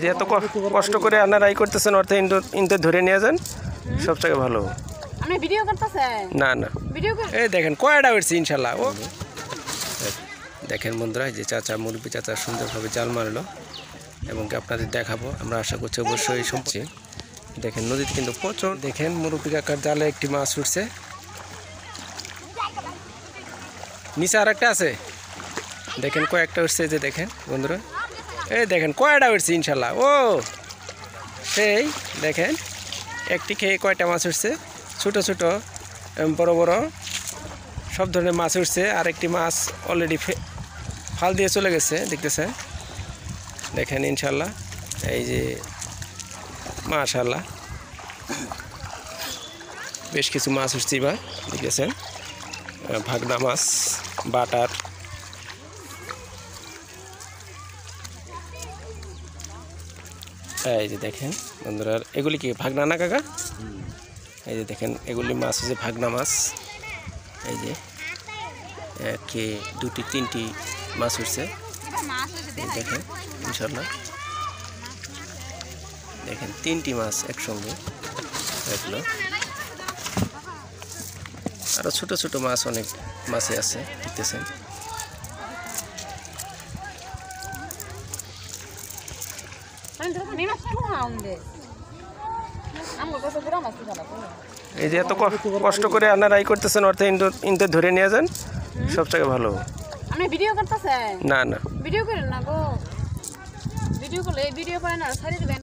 যে এত কষ্ট করে আপনারা করতেছেন অর্থে ইনতে ধরে নিয়ে যান সবথেকে ভালো। আপনি ভিডিও করতেছেন? না না ভিডিও এই দেখেন কয়টা উঠছে ইনশাল্লাহ। ও দেখেন বন্ধুরা যে চাচা মুরব্বী চাচা সুন্দরভাবে জাল মারলো এবং আপনাদের দেখাবো। আমরা আশা করছি অবশ্যই সম্পর্কে দেখেন নদীতে কিন্তু প্রচুর। দেখেন মুরব্বী কাকার জালে একটি মাছ উঠছে, নিচে আর একটা আছে। দেখেন কয়েকটা উঠছে যে দেখেন বন্ধুরা, এই দেখেন কয়টা উঠছে ইনশাল্লাহ। ও সেই দেখেন একটি খেয়ে কয়টা মাছ উঠছে, ছোটো ছোটো বড় বড় সব ধরনের মাছ উঠছে। আর একটি মাছ অলরেডি ফাল দিয়ে চলে গেছে দেখতেছেন। দেখেন ইনশাল্লাহ এই যে মাশাল্লাহ বেশ কিছু মাছ উঠছে এবার দেখতেছেন। ভাগনা মাছ বাটার এই যে দেখেন বন্ধুরা, এগুলি কি ভাগনা না কাকা? এই যে দেখেন এগুলি মাছ হচ্ছে ভাগনা মাছ। এই যে একে দুটি তিনটি মাছ উঠছে দেখেন ইনশাল্লাহ। দেখেন তিনটি মাছ একসঙ্গে দেখলো। আরো ছোট ছোট মাছ অনেক মাছে আছে দেখতেছেন। এই যে এত কষ্ট করে আপনারা করতেছেন অর্থে ইনতে ধরে নিয়ে যান সবথেকে ভালো। আপনি ভিডিও করতেছেন? না না ভিডিও করেন না গো, ভিডিও করলে ভিডিও করে না ছাড়িয়ে দেবেন।